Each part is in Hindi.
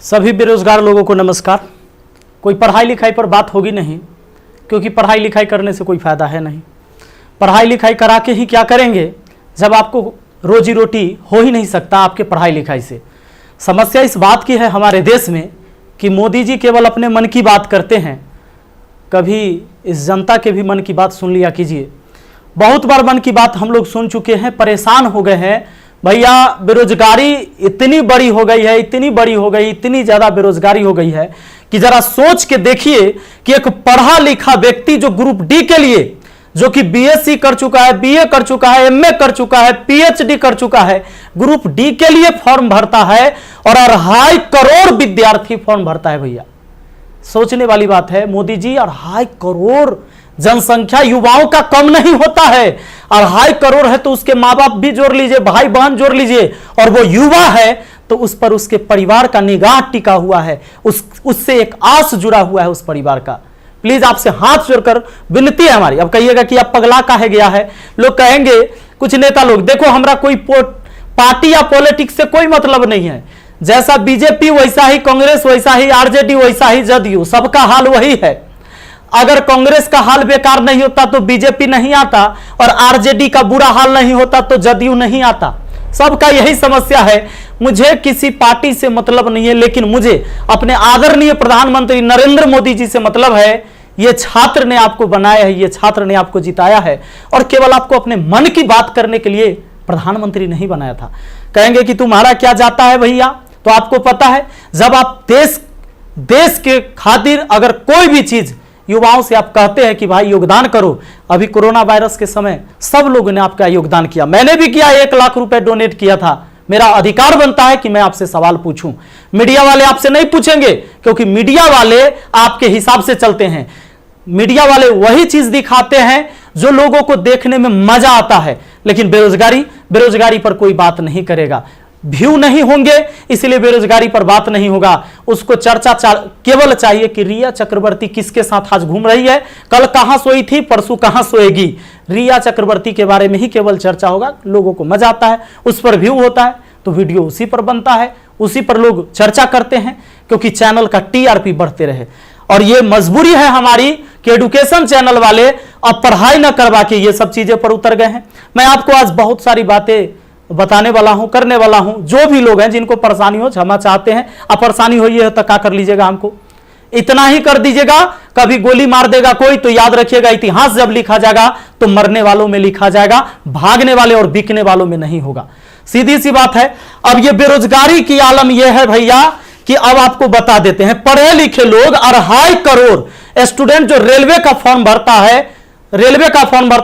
सभी बेरोजगार लोगों को नमस्कार। कोई पढ़ाई लिखाई पर बात होगी नहीं, क्योंकि पढ़ाई लिखाई करने से कोई फायदा है नहीं। पढ़ाई लिखाई करा के ही क्या करेंगे जब आपको रोजी रोटी हो ही नहीं सकता आपके पढ़ाई लिखाई से। समस्या इस बात की है हमारे देश में कि मोदी जी केवल अपने मन की बात करते हैं। कभी इस जनता के भी मन की बात सुन लिया कीजिए। बहुत बार मन की बात हम लोग सुन चुके हैं, परेशान हो गए हैं। भैया बेरोजगारी इतनी बड़ी हो गई है, इतनी बड़ी हो गई, इतनी ज़्यादा बेरोजगारी हो गई है कि जरा सोच के देखिए कि एक पढ़ा लिखा व्यक्ति जो ग्रुप डी के लिए, जो कि बीएससी कर चुका है, बीए कर चुका है, एमए कर चुका है, पीएचडी कर चुका है, ग्रुप डी के लिए फॉर्म भरता है और 2.5 करोड़ विद्यार्थी फॉर्म भरता है। भैया सोचने वाली बात है। मोदी जी 2.5 करोड़ जनसंख्या युवाओं का कम नहीं होता है। 2.5 करोड़ है तो उसके माँ बाप भी जोड़ लीजिए, भाई बहन जोड़ लीजिए, और वो युवा है तो उस पर उसके परिवार का निगाह टिका हुआ है, उससे एक आस जुड़ा हुआ है उस परिवार का। प्लीज आपसे हाथ जोड़कर विनती है हमारी। अब कहिएगा कि आप पगला काहे गया है। लोग कहेंगे, कुछ नेता लोग, देखो हमारा कोई पार्टी या पॉलिटिक्स से कोई मतलब नहीं है। जैसा बीजेपी वैसा ही कांग्रेस, वैसा ही आरजेडी, वैसा ही जदयू, सबका हाल वही है। अगर कांग्रेस का हाल बेकार नहीं होता तो बीजेपी नहीं आता, और आरजेडी का बुरा हाल नहीं होता तो जदयू नहीं आता। सबका यही समस्या है। मुझे किसी पार्टी से मतलब नहीं है, लेकिन मुझे अपने आदरणीय प्रधानमंत्री नरेंद्र मोदी जी से मतलब है। ये छात्र ने आपको बनाया है, ये छात्र ने आपको जिताया है, और केवल आपको अपने मन की बात करने के लिए प्रधानमंत्री नहीं बनाया था। कहेंगे कि तुम्हारा क्या जाता है भैया, तो आपको पता है जब आप देश के खातिर अगर कोई भी चीज युवाओं से आप कहते हैं कि भाई योगदान करो। अभी कोरोना वायरस के समय सब लोगों ने आपका योगदान किया, मैंने भी किया, 1 लाख रुपए डोनेट किया था। मेरा अधिकार बनता है कि मैं आपसे सवाल पूछूं। मीडिया वाले आपसे नहीं पूछेंगे, क्योंकि मीडिया वाले आपके हिसाब से चलते हैं। मीडिया वाले वही चीज दिखाते हैं जो लोगों को देखने में मजा आता है, लेकिन बेरोजगारी पर कोई बात नहीं करेगा। व्यू नहीं होंगे, इसलिए बेरोजगारी पर बात नहीं होगा। उसको चर्चा केवल चाहिए कि रिया चक्रवर्ती किसके साथ आज घूम रही है, कल कहां सोई थी, परसों कहां सोएगी। रिया चक्रवर्ती के बारे में ही केवल चर्चा होगा। लोगों को मजा आता है, उस पर व्यू होता है, तो वीडियो उसी पर बनता है, उसी पर लोग चर्चा करते हैं, क्योंकि चैनल का टीआरपी बढ़ते रहे। और ये मजबूरी है हमारी कि एडुकेशन चैनल वाले अब पढ़ाई न करवा के ये सब चीजें पर उतर गए हैं। मैं आपको आज बहुत सारी बातें बताने वाला हूं, करने वाला हूं। जो भी लोग हैं जिनको परेशानी हो, क्षमा चाहते हैं। अब परेशानी हुई है तो क्या कर लीजिएगा, हमको इतना ही कर दीजिएगा। कभी गोली मार देगा कोई तो याद रखिएगा, इतिहास जब लिखा जाएगा तो मरने वालों में लिखा जाएगा, भागने वाले और बिकने वालों में नहीं होगा। सीधी सी बात है। अब ये बेरोजगारी की आलम यह है भैया कि अब आपको बता देते हैं, पढ़े लिखे लोग 2.5 करोड़ स्टूडेंट जो रेलवे का फॉर्म भरता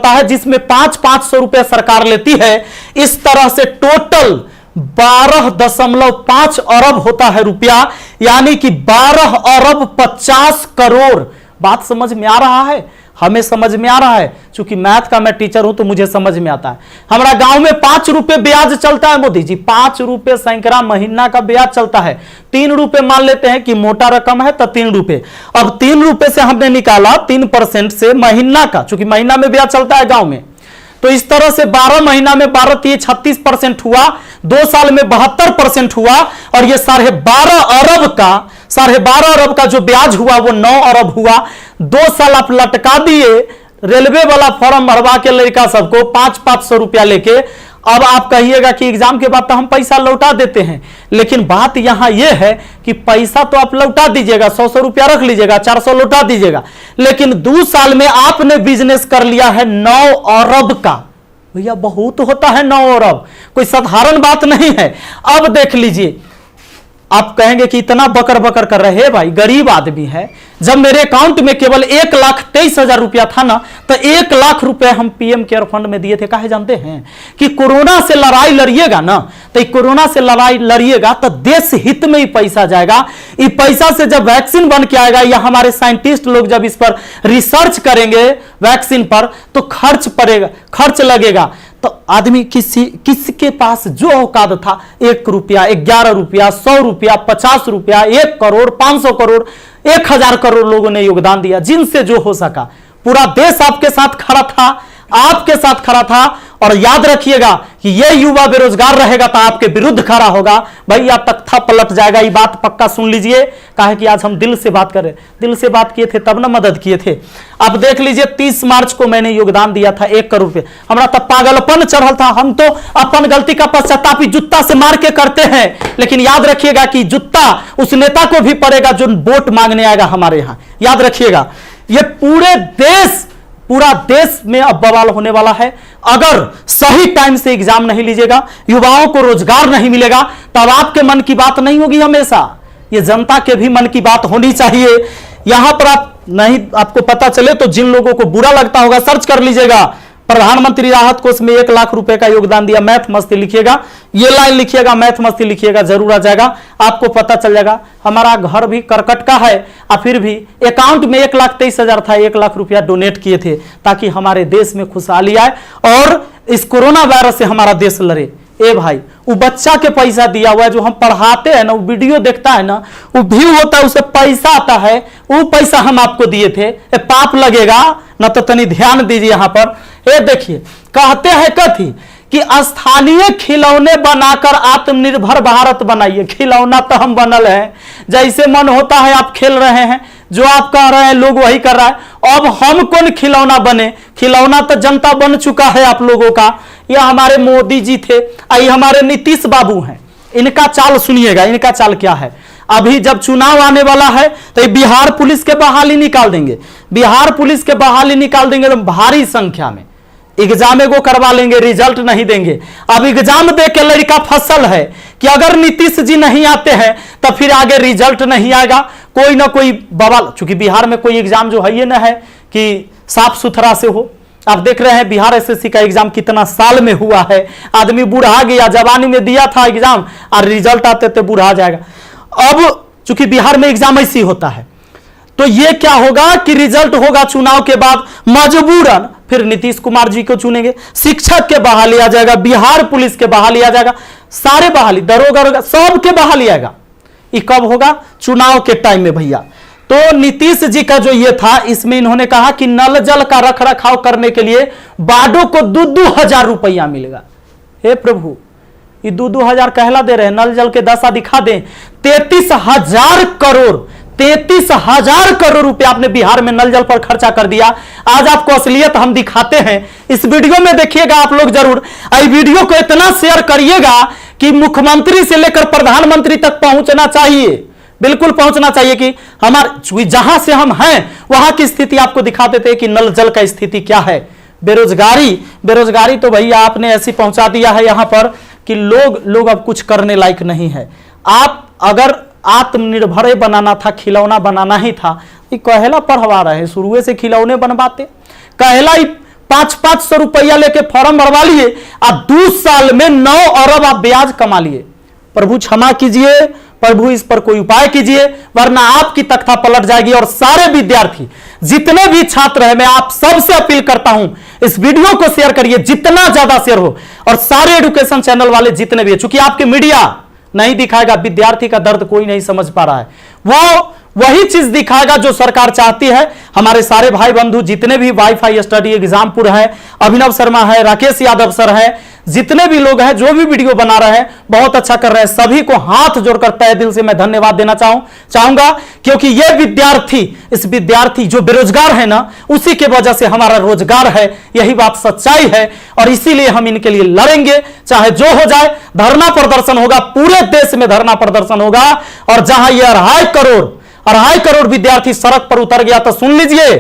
है, जिसमें 500 रुपए सरकार लेती है। इस तरह से टोटल 12.5 अरब होता है रुपया, यानी कि 12 अरब 50 करोड़। बात समझ में आ रहा है? हमें समझ में आ रहा है, क्योंकि मैथ का मैं टीचर हूं तो मुझे समझ में आता है। हमारा गांव में 5 रुपए ब्याज चलता है मोदी जी, 5 रुपए सैकड़ा महीना का ब्याज चलता है। 3 रुपए मान लेते हैं कि मोटा रकम है तो 3 रुपए। अब 3 रुपए से हमने निकाला 3% से महीना का, क्योंकि महीना में ब्याज चलता है गांव में। तो इस तरह से 12 महीना में 36% हुआ, 2 साल में 72% हुआ, और ये 12.5 अरब का जो ब्याज हुआ वो 9 अरब हुआ। 2 साल आप लटका दिए रेलवे वाला फॉर्म भरवा के लड़का सबको 500 रुपया लेके। अब आप कहिएगा कि एग्जाम के बाद तो हम पैसा लौटा देते हैं, लेकिन बात यहां यह है कि पैसा तो आप लौटा दीजिएगा, 100 रुपया रख लीजिएगा, 400 लौटा दीजिएगा, लेकिन 2 साल में आपने बिजनेस कर लिया है 9 अरब का। भैया बहुत होता है 9 अरब, कोई साधारण बात नहीं है। अब देख लीजिए, आप कहेंगे कि इतना बकर बकर कर रहे हैं, भाई गरीब आदमी है। जब मेरे अकाउंट में केवल 1,23,000 रुपया था ना, तो 1 लाख रुपए हम पीएम केयर फंड में दिए थे। काहे जानते हैं? कि कोरोना से लड़ाई लड़िएगा ना, तो कोरोना से लड़ाई लड़िएगा तो देश हित में ही पैसा जाएगा। इस पैसा से जब वैक्सीन बन के आएगा, या हमारे साइंटिस्ट लोग जब इस पर रिसर्च करेंगे वैक्सीन पर, तो खर्च लगेगा। तो आदमी किसके पास जो औकात था, 1 रुपया, 11 रुपया, 100 रुपया, 50 रुपया, 1 करोड़, 500 करोड़, 1000 करोड़ लोगों ने योगदान दिया, जिनसे जो हो सका। पूरा देश आपके साथ खड़ा था, आपके साथ खड़ा था, और याद रखिएगा कि ये युवा बेरोजगार रहेगा तो आपके विरुद्ध खड़ा होगा, भैया तख्ता पलट जाएगा। ये बात पक्का सुन लीजिए, काहे कि आज हम दिल से बात कर रहे, दिल से बात किए थे तब ना मदद किए थे। अब देख लीजिए 30 मार्च को मैंने योगदान दिया था 1 करोड़ रुपए, हमारा तब पागलपन चढ़ल था। हम तो अपन गलती का पश्चाताप जूता से मार के करते हैं, लेकिन याद रखिएगा कि जूता उस नेता को भी पड़ेगा जो वोट मांगने आएगा हमारे यहां। याद रखिएगा, ये पूरा देश में अब बवाल होने वाला है। अगर सही टाइम से एग्जाम नहीं लीजिएगा, युवाओं को रोजगार नहीं मिलेगा, तब आपके मन की बात नहीं होगी हमेशा, ये जनता के भी मन की बात होनी चाहिए। यहां पर आप नहीं, आपको पता चले तो जिन लोगों को बुरा लगता होगा सर्च कर लीजिएगा, प्रधानमंत्री राहत कोष में 1 लाख रुपए का योगदान दिया। मैथ मस्ती लिखिएगा, ये लाइन लिखिएगा, मैथ मस्ती लिखिएगा, जरूर आ जाएगा, आपको पता चल जाएगा। हमारा घर भी करकट का है और फिर भी अकाउंट में 1,23,000 था, 1 लाख रुपया डोनेट किए थे ताकि हमारे देश में खुशहाली आए और इस कोरोना वायरस से हमारा देश लड़े। ए भाई, वो बच्चा के पैसा दिया हुआ है, जो हम पढ़ाते हैं ना, वो वीडियो देखता है ना, वो व्यू होता है, उसे पैसा आता है, वो पैसा हम आपको दिए थे। पाप लगेगा ना, तो तनी ध्यान दीजिए यहां पर। ये देखिए, कहते हैं कथी कि स्थानीय खिलौने बनाकर आत्मनिर्भर भारत बनाइए। खिलौना तो हम बनल है, जैसे मन होता है आप खेल रहे हैं, जो आप कह रहे हैं लोग वही कर रहा है। अब हम कौन खिलौना बने? खिलौना तो जनता बन चुका है आप लोगों का। ये हमारे मोदी जी थे, ये हमारे नीतीश बाबू हैं। इनका चाल सुनिएगा, इनका चाल क्या है। अभी जब चुनाव आने वाला है तो ये बिहार पुलिस के बहाली निकाल देंगे, बिहार पुलिस के बहाली निकाल देंगे तो भारी संख्या में एग्जाम एगो करवा लेंगे, रिजल्ट नहीं देंगे। अब एग्जाम दे के लड़का फसल है कि अगर नीतीश जी नहीं आते हैं तो फिर आगे रिजल्ट नहीं आएगा, कोई ना कोई बवाल। चूंकि बिहार में कोई एग्जाम जो है ये ना है कि साफ सुथरा से हो। आप देख रहे हैं बिहार एसएससी का एग्जाम कितना साल में हुआ है, आदमी बूढ़ा गया, जवानी में दिया था एग्जाम और रिजल्ट आते थे बूढ़ा जाएगा। अब चूंकि बिहार में एग्जाम ऐसी होता है, तो ये क्या होगा कि रिजल्ट होगा चुनाव के बाद, मजबूरन फिर नीतीश कुमार जी को चुनेंगे, शिक्षक के बहाली आ जाएगा, बिहार पुलिस के बहाली आ जाएगा, सारे बहाली, दरोगा सब के बहाली आएगा। ये कब होगा? चुनाव के टाइम में भैया। तो नीतीश जी का जो ये था, इसमें इन्होंने कहा कि नल जल का रख रखाव करने के लिए वार्डों को 2-2 हजार रुपया मिलेगा। हे प्रभु, ये 2-2 हजार कहला दे रहे हैं, नल जल के दशा दिखा दें। 33,000 करोड़, 33,000 करोड़ रुपया आपने बिहार में नल जल पर खर्चा कर दिया। आज आपको असलियत हम दिखाते हैं, इस वीडियो में देखिएगा आप लोग जरूर। इस वीडियो को इतना शेयर करिएगा कि मुख्यमंत्री से लेकर प्रधानमंत्री तक पहुंचना चाहिए, बिल्कुल पहुंचना चाहिए कि हमारे जहां से हम हैं वहां की स्थिति आपको दिखा देते हैं कि नल जल का स्थिति क्या है। बेरोजगारी तो भैया आपने ऐसी पहुंचा दिया है यहां पर कि लोग अब कुछ करने लायक नहीं है। आप अगर आत्मनिर्भर बनाना था, खिलौना बनाना ही था, ये कहेला पढ़वा रहे, शुरू से खिलौने बनवाते। कहेला 500-500 रुपया लेके फॉर्म भरवा लिए और 2 साल में 9 अरब आप ब्याज कमा लिए। प्रभु क्षमा कीजिए, प्रभु इस पर कोई उपाय कीजिए, वरना आपकी तख्ता पलट जाएगी। और सारे विद्यार्थी, जितने भी छात्र हैं, मैं आप सबसे अपील करता हूं, इस वीडियो को शेयर करिए, जितना ज्यादा शेयर हो। और सारे एजुकेशन चैनल वाले जितने भी, चूंकि आपके मीडिया नहीं दिखाएगा, विद्यार्थी का दर्द कोई नहीं समझ पा रहा है, वो वही चीज दिखाएगा जो सरकार चाहती है। हमारे सारे भाई बंधु जितने भी वाईफाई स्टडी एग्जामपुर है, अभिनव शर्मा है, राकेश यादव सर है, जितने भी लोग हैं जो भी वीडियो बना रहे हैं बहुत अच्छा कर रहे हैं, सभी को हाथ जोड़कर तहे दिल से मैं धन्यवाद देना चाहूंगा। क्योंकि ये विद्यार्थी जो बेरोजगार है ना, उसी के वजह से हमारा रोजगार है, यही बात सच्चाई है। और इसीलिए हम इनके लिए लड़ेंगे, चाहे जो हो जाए। धरना प्रदर्शन होगा, पूरे देश में धरना प्रदर्शन होगा। और जहां ये 2.5 करोड़ विद्यार्थी सड़क पर उतर गया, तो सुन लीजिए,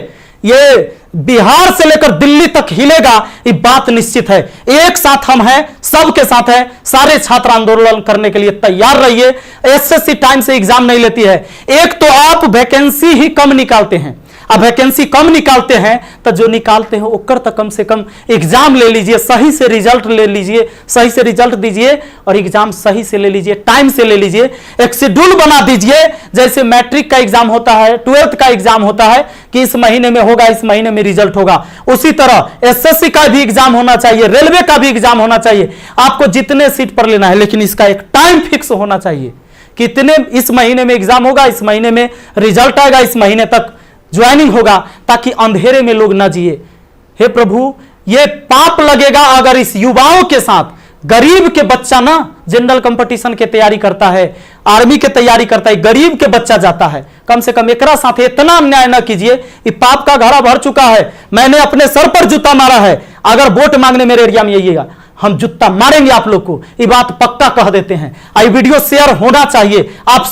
ये बिहार से लेकर दिल्ली तक हिलेगा, ये बात निश्चित है। एक साथ हम हैं, सबके साथ हैं। सारे छात्र आंदोलन करने के लिए तैयार रहिए। एसएससी टाइम से एग्जाम नहीं लेती है। एक तो आप वैकेंसी ही कम निकालते हैं, अब वैकेंसी कम निकालते हैं तो जो निकालते हैं ओकर तो कम से कम एग्जाम ले लीजिए, सही से रिजल्ट ले लीजिए, सही से रिजल्ट दीजिए और एग्जाम सही से ले लीजिए, टाइम से ले लीजिए। एक शेड्यूल बना दीजिए, जैसे मैट्रिक का एग्जाम होता है, 12th का एग्जाम होता है कि इस महीने में होगा, इस महीने में रिजल्ट होगा। उसी तरह एसएससी का भी एग्जाम होना चाहिए, रेलवे का भी एग्जाम होना चाहिए। आपको जितने सीट पर लेना है, लेकिन इसका एक टाइम फिक्स होना चाहिए। कितने इस महीने में एग्जाम होगा, इस महीने में रिजल्ट आएगा, इस महीने तक ज्वाइनिंग होगा, ताकि अंधेरे में लोग ना जिए। हे प्रभु, ये पाप लगेगा अगर इस युवाओं के साथ गरीब के बच्चा ना जनरल कंपटीशन के तैयारी करता है, आर्मी के तैयारी करता है, गरीब के बच्चा जाता है, कम से कम एकरा साथ इतना अन्याय ना कीजिए। ये पाप का घड़ा भर चुका है। मैंने अपने सर पर जूता मारा है। अगर वोट मांगने मेरे एरिया में आइएगा, हम जूता मारेंगे आप लोग को, ये बात पक्का कह देते हैं। आई वीडियो शेयर होना चाहिए। आप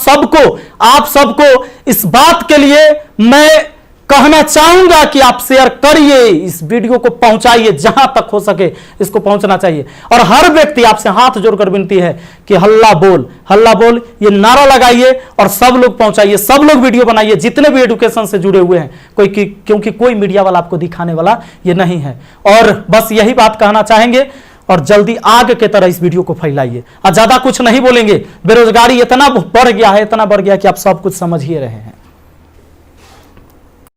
सबको इस बात के लिए मैं कहना चाहूंगा कि आप शेयर करिए, इस वीडियो को पहुंचाइए, जहां तक हो सके इसको पहुंचना चाहिए। और हर व्यक्ति आपसे हाथ जोड़कर विनती है कि हल्ला बोल ये नारा लगाइए और सब लोग पहुंचाइए, सब लोग वीडियो बनाइए, जितने भी एजुकेशन से जुड़े हुए हैं, क्योंकि कोई मीडिया वाला आपको दिखाने वाला ये नहीं है। और बस यही बात कहना चाहेंगे और जल्दी आग के तरह इस वीडियो को फैलाइए। और ज्यादा कुछ नहीं बोलेंगे। बेरोजगारी इतना बढ़ गया है कि आप सब कुछ समझ ही रहे हैं।